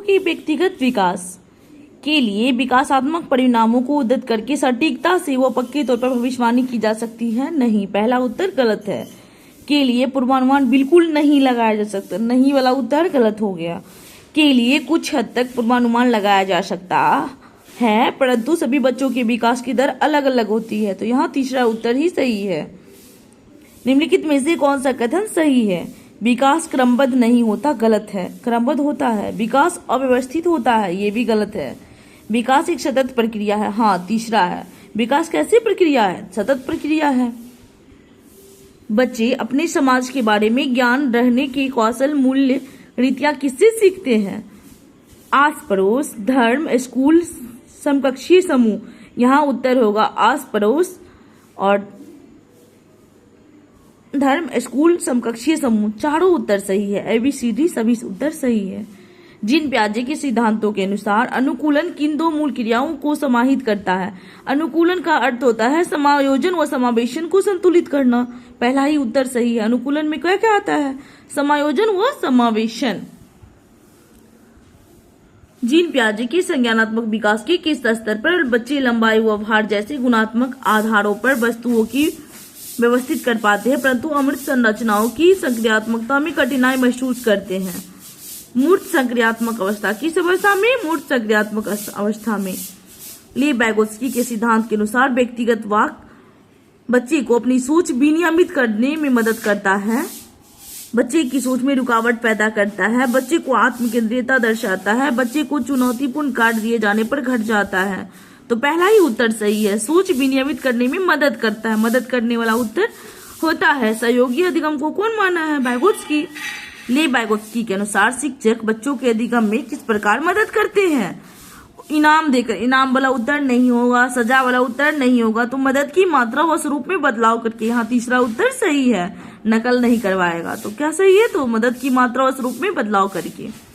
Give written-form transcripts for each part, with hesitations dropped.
के व्यक्तिगत विकास के लिए विकासात्मक परिणामों को उद्धृत करके सटीकता से वो पक्के तौर पर भविष्यवाणी की जा सकती है? नहीं। पहला उत्तर गलत है। के लिए पूर्वानुमान बिल्कुल नहीं लगाया जा सकता, नहीं वाला उत्तर गलत हो गया। के लिए कुछ हद तक पूर्वानुमान लगाया जा सकता है, परंतु सभी बच्चों के विकास की दर अलग अलग होती है, तो यहाँ तीसरा उत्तर ही सही है। निम्नलिखित में से कौन सा कथन सही है? विकास क्रमबद्ध नहीं होता, गलत है। क्रमबद्ध होता है। विकास अव्यवस्थित होता है, ये भी गलत है। विकास एक सतत प्रक्रिया है, हाँ तीसरा है। विकास कैसी प्रक्रिया है? सतत प्रक्रिया है। बच्चे अपने समाज के बारे में ज्ञान रहने के कौशल मूल्य रीतियां किससे सीखते हैं? आस पड़ोस, धर्म, स्कूल, समकक्षीय समूह। यहाँ उत्तर होगा आस पड़ोस और धर्म, स्कूल, समकक्षीय समूह। चारों उत्तर सही है। ABCD सभी उत्तर सही है। जीन पियाजे के सिद्धांतों के अनुसार अनुकूलन किन दो मूल क्रियाओं को समाहित करता है? अनुकूलन का अर्थ होता है समायोजन व समावेशन को संतुलित करना। पहला ही उत्तर सही है। अनुकूलन में क्या क्या आता है? समायोजन व समावेशन। जीन पियाजे के संज्ञानात्मक विकास के किस स्तर पर बच्चे लंबाई व भार जैसे गुणात्मक आधारों पर वस्तुओं की व्यवस्थित कर पाते हैं, परंतु अमूर्त संरचनाओं की संक्रियात्मकता में कठिनाई महसूस करते हैं? मूर्त संक्रियात्मक अवस्था। किस अवस्था में? मूर्त संक्रियात्मक अवस्था में। ली-बैगोत्स्की के सिद्धांत के अनुसार व्यक्तिगत वाक बच्चे को अपनी सोच विनियमित करने में मदद करता है, बच्चे की सोच में रुकावट पैदा करता है, बच्चे को आत्मकेंद्रियता दर्शाता है, बच्चे को चुनौतीपूर्ण कार्य दिए जाने पर घट जाता है। तो पहला ही उत्तर सही है। सोच विनियमित करने में मदद करता है, मदद करने वाला उत्तर होता है। सहयोगी अधिगम को कौन माना है? बैगोत्स्की। ली-बैगोत्स्की के अनुसार शिक्षक बच्चों के अधिगम में किस प्रकार मदद करते हैं? इनाम देकर। इनाम वाला उत्तर नहीं होगा, सजा वाला उत्तर नहीं होगा, तो मदद की मात्रा व स्वरूप में बदलाव करके। यहाँ तीसरा उत्तर सही है। नकल नहीं करवाएगा, तो क्या सही है? तो मदद की मात्रा व स्वरूप में बदलाव करके।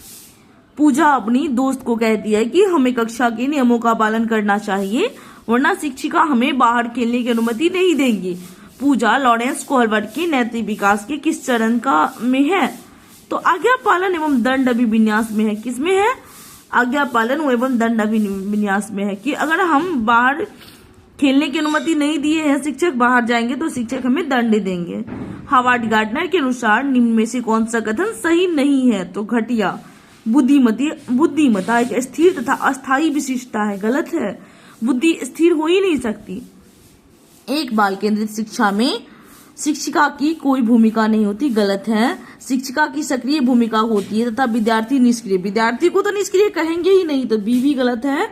पूजा अपनी दोस्त को कहती है कि हमें कक्षा के नियमों का पालन करना चाहिए, वरना शिक्षिका हमें बाहर खेलने की अनुमति नहीं देंगी। पूजा लॉरेंस कोहलबर्ट के नैतिक विकास के किस चरण का में है? तो आज्ञा पालन एवं दंड अभिविन्यास में है। किसमें है? आज्ञा पालन एवं दंड अभिविन्यास में है कि अगर हम बाहर खेलने की अनुमति नहीं दिए हैं, शिक्षक बाहर जाएंगे तो शिक्षक हमें दंड देंगे। हावर्ड गार्डनर के अनुसार निम्न में से कौन सा कथन सही नहीं है? तो घटिया। बुद्धिमत्ता एक स्थिर तथा अस्थायी विशिष्टता है, गलत है। बुद्धि स्थिर हो ही नहीं सकती। एक बाल केंद्रित शिक्षा में शिक्षिका की कोई भूमिका नहीं होती, गलत है। शिक्षिका की सक्रिय भूमिका होती है तथा विद्यार्थी निष्क्रिय। विद्यार्थी को तो निष्क्रिय कहेंगे ही नहीं, तो बी भी गलत है।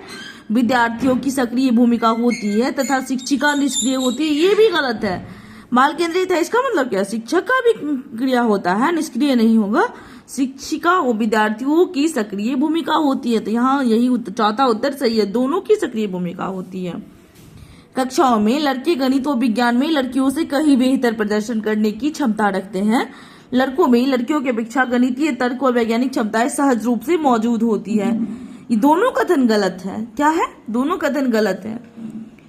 विद्यार्थियों की सक्रिय भूमिका होती है तथा शिक्षिका निष्क्रिय होती है, ये भी गलत है। बाल केंद्रित है, इसका मतलब क्या? शिक्षक का भी क्रिया होता है, निष्क्रिय नहीं होगा। शिक्षिका और विद्यार्थियों की सक्रिय भूमिका होती है, तो यहाँ यही चौथा उत्तर सही है। दोनों की सक्रिय भूमिका होती है। कक्षाओं में लड़के गणित और विज्ञान में लड़कियों से कहीं बेहतर प्रदर्शन करने की क्षमता रखते हैं। लड़कों में लड़कियों की अपेक्षा गणितीय तर्क और वैज्ञानिक क्षमताएं सहज रूप से मौजूद होती है। ये दोनों कथन गलत है। क्या है? दोनों कथन गलत है।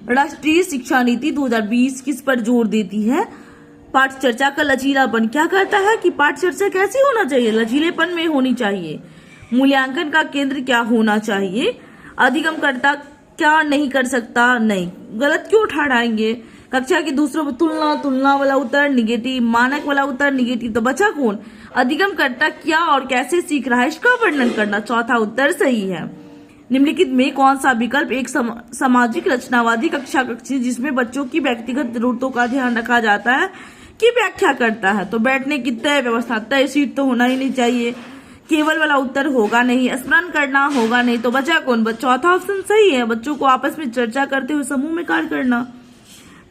राष्ट्रीय शिक्षा नीति 2020 किस पर जोर देती है? पाठ चर्चा का लचीलापन। क्या कहता है कि पाठ चर्चा कैसी होना चाहिए? लचीलेपन में होनी चाहिए। मूल्यांकन का केंद्र क्या होना चाहिए? अधिगमकर्ता क्या नहीं कर सकता? नहीं। गलत क्यों ठहराएंगे? कक्षा के दूसरों पर तुलना वाला उत्तर निगेटिव, मानक वाला उत्तर निगेटिव, तो बचा कौन? अधिगमकर्ता क्या और कैसे सीख रहा है, इसका वर्णन करना। चौथा उत्तर सही है। निम्नलिखित में कौन सा विकल्प एक सामाजिक रचनावादी कक्षा कक्षी जिसमें बच्चों की व्यक्तिगत जरूरतों का ध्यान रखा जाता है की व्याख्या करता है? तो बैठने की तय व्यवस्था, तय सीट तो होना ही नहीं चाहिए। केवल वाला उत्तर होगा नहीं। स्मरण करना होगा नहीं, तो बचा कौन? चौथा ऑप्शन सही है। बच्चों को आपस में चर्चा करते हुए समूह में कार्य करना।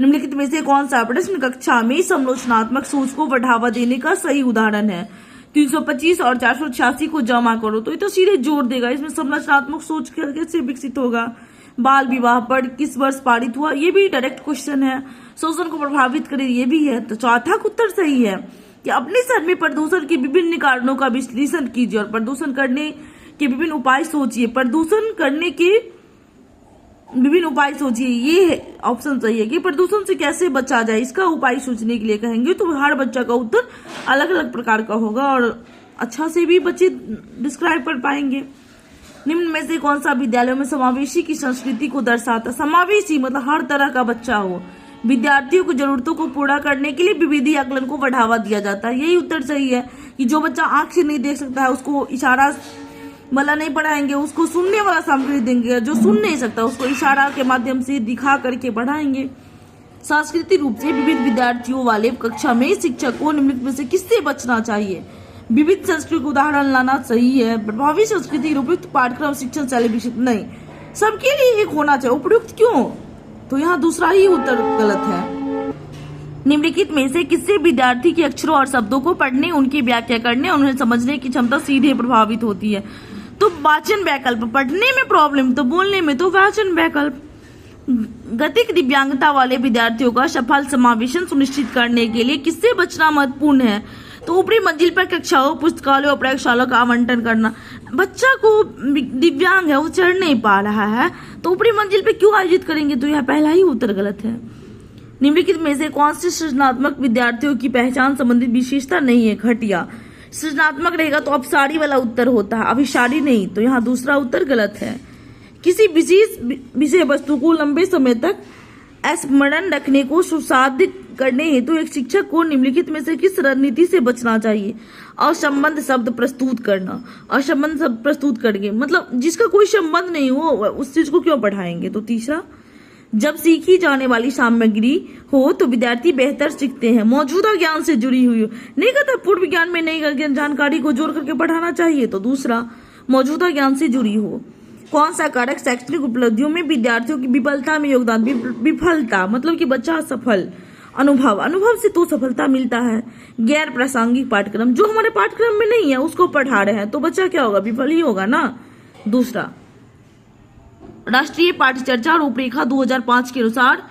निम्नलिखित में से कौन सा प्रश्न कक्षा में समालोचनात्मक सोच को बढ़ावा देने का सही उदाहरण है? 325 और 486 को जमा करो, तो ये तो सीधे जोड़ देगा। इसमें समालोचनात्मक सोच कैसे विकसित होगा? बाल विवाह पर किस वर्ष पारित हुआ? ये भी डायरेक्ट क्वेश्चन है। शोषण को प्रभावित करे, ये भी है। तो चौथा उत्तर सही है कि अपने शहर में प्रदूषण के विभिन्न कारणों का विश्लेषण कीजिए और प्रदूषण करने के विभिन्न उपाय सोचिए। प्रदूषण करने के विभिन्न उपाय सोचिए, ये ऑप्शन सही है कि प्रदूषण से कैसे बचा जाए, इसका उपाय सोचने के लिए कहेंगे तो हर बच्चा का उत्तर अलग अलग प्रकार का होगा और अच्छा से भी बच्चे डिस्क्राइब कर पाएंगे। निम्न में से कौन सा विद्यालयों में समावेशी की संस्कृति को दर्शाता? समावेशी मतलब हर तरह का बच्चा हो, विद्यार्थियों की जरूरतों को पूरा करने के लिए विविधि आकलन को बढ़ावा दिया जाता है। यही उत्तर सही है कि जो बच्चा आंख से नहीं देख सकता है उसको इशारा वाला नहीं पढ़ाएंगे, उसको सुनने वाला सामग्री देंगे। जो सुन नहीं सकता उसको इशारा के माध्यम से दिखा करके पढ़ाएंगे। सांस्कृतिक रूप से विविध विद्यार्थियों वाले कक्षा में शिक्षक को निम्नलिखित में से किससे बचना चाहिए? विविध संस्कृति को उदाहरण लाना सही है। प्रभावी संस्कृति उपयुक्त पाठ्यक्रम शिक्षण शैली विकसित नहीं, सबके लिए एक होना चाहिए। उपयुक्त क्यों? तो यहाँ दूसरा ही उत्तर गलत है। निम्नलिखित में से किससे विद्यार्थी के अक्षरों और शब्दों को पढ़ने, उनकी व्याख्या करने और उन्हें समझने की क्षमता सीधे प्रभावित होती है? तो वाचन वैकल्प, पढ़ने में प्रॉब्लम तो बोलने में तो वाचन वैकल्प। गतिक दिव्यांगता वाले विद्यार्थियों का सफल समावेशन सुनिश्चित करने के लिए किससे बचना महत्वपूर्ण है? तो ऊपरी मंजिल पर कक्षाओं, पुस्तकालयों और प्रयोगशालाओं का आवंटन करना। बच्चा को दिव्यांग है, वो चढ़ नहीं पा रहा है, तो ऊपरी मंजिल पे क्यों आयोजित करेंगे? तो यह पहला ही उत्तर गलत है। निम्नलिखित में से कौन से सृजनात्मक विद्यार्थियों की पहचान संबंधित विशेषता नहीं है? घटिया। सृजनात्मक रहेगा तो अपसारी वाला उत्तर होता है, अभिसारी नहीं, तो यहाँ दूसरा उत्तर गलत है। किसी विशेष विषय वस्तु को लंबे समय तक स्मरण रखने को सुसाध्य करने हेतु एक शिक्षक को निम्नलिखित में से किस रणनीति से बचना चाहिए? असंबद्ध शब्द प्रस्तुत करना। असंबद्ध शब्द प्रस्तुत करके मतलब जिसका कोई संबंध नहीं हो उस चीज को क्यों पढ़ाएंगे? तो तीसरा, जब सीखी जाने वाली सामग्री हो तो विद्यार्थी बेहतर सीखते हैं, मौजूदा ज्ञान से जुड़ी हुई हो। नहीं कहता पूर्व ज्ञान में नई जानकारी को जोड़ करके पढ़ाना चाहिए, तो दूसरा मौजूदा ज्ञान से जुड़ी हो। कौन सा कारक शैक्षणिक उपलब्धियों में विद्यार्थियों की विफलता में योगदान? विफलता मतलब कि बच्चा असफल। अनुभव, अनुभव से तो सफलता मिलता है। गैर प्रासंगिक पाठ्यक्रम, जो हमारे पाठ्यक्रम में नहीं है उसको पढ़ा रहे हैं तो बच्चा क्या होगा? विफल ही होगा ना। दूसरा, राष्ट्रीय पाठ्यचर्या रूपरेखा 2005 के अनुसार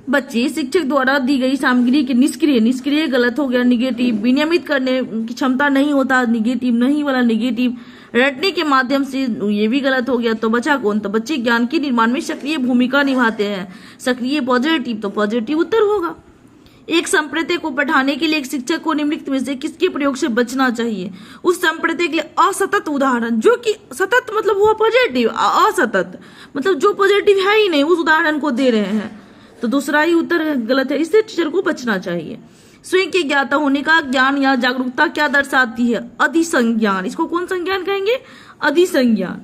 बच्चे शिक्षक द्वारा दी गई सामग्री के निष्क्रिय गलत हो गया, निगेटिव। विनियमित करने की क्षमता नहीं होता, निगेटिव। नहीं वाला निगेटिव। रटने के माध्यम से, ये भी गलत हो गया। तो बचा कौन? तो बच्चे ज्ञान के निर्माण में सक्रिय भूमिका निभाते हैं, सक्रिय पॉजिटिव, तो पॉजिटिव उत्तर होगा। एक संप्रदाय को पढ़ाने के लिए एक शिक्षक को निम्नलिखित में से किसके प्रयोग से बचना चाहिए? उस संप्रदाय के लिए असतत उदाहरण, जो कि सतत मतलब हुआ पॉजिटिव, असतत मतलब जो पॉजिटिव है ही नहीं उस उदाहरण को दे रहे हैं, तो दूसरा ही उत्तर गलत है। इससे टीचर को बचना चाहिए। स्वयं के ज्ञाता होने का ज्ञान या जागरूकता क्या दर्शाती है? अधिसंज्ञान। इसको कौन संज्ञान कहेंगे? अधिसंज्ञान।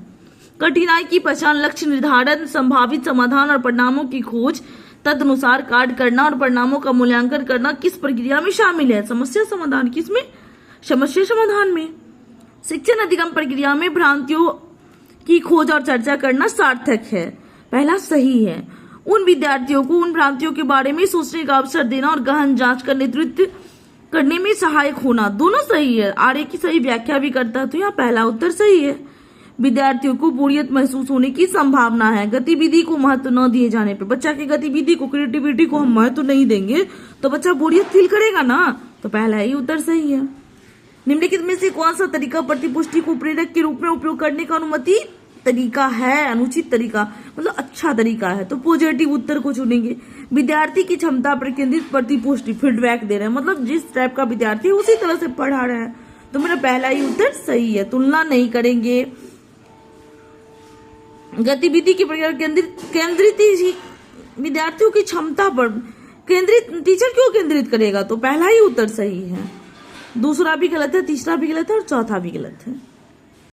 कठिनाई की पहचान, लक्ष्य निर्धारण, संभावित समाधान और परिणामों की खोज, तदनुसार कार्य करना और परिणामों का मूल्यांकन करना किस प्रक्रिया में शामिल है? समस्या समाधान। किसमें? समस्या समाधान में। शिक्षण अधिगम प्रक्रिया में भ्रांतियों की खोज और चर्चा करना सार्थक है, पहला सही है। उन विद्यार्थियों को उन भ्रांतियों के बारे में सोचने का अवसर देना और गहन जांच का नेतृत्व करने में सहायक होना, दोनों सही है। आर्य की सही व्याख्या भी करता है, तो यहाँ पहला उत्तर सही है। विद्यार्थियों को बोरियत महसूस होने की संभावना है, गतिविधि को महत्व न दिए जाने पे। बच्चा की गतिविधि को, क्रिएटिविटी को हम महत्व नहीं देंगे तो बच्चा बोरियत फील करेगा ना, तो पहला ही उत्तर सही है। निम्नलिखित में से कौन सा तरीका प्रतिपुष्टि को प्रेरक के रूप में उपयोग करने का अनुमति तरीका है? अनुचित तरीका मतलब अच्छा तरीका है, तो पॉजिटिव उत्तर को चुनेंगे। विद्यार्थी की क्षमता पर केंद्रित प्रतिपुष्टि, फीडबैक दे रहे हैं, मतलब जिस टाइप का विद्यार्थी है उसी तरह से पढ़ा रहे हैं, तो मेरा पहला ही उत्तर सही है। तुलना नहीं करेंगे। गतिविधि की प्रक्रिया केंद्रित विद्यार्थियों की क्षमता पर केंद्रित टीचर क्यों केंद्रित करेगा? तो पहला ही उत्तर सही है। दूसरा भी गलत है, तीसरा भी गलत है और चौथा भी गलत है।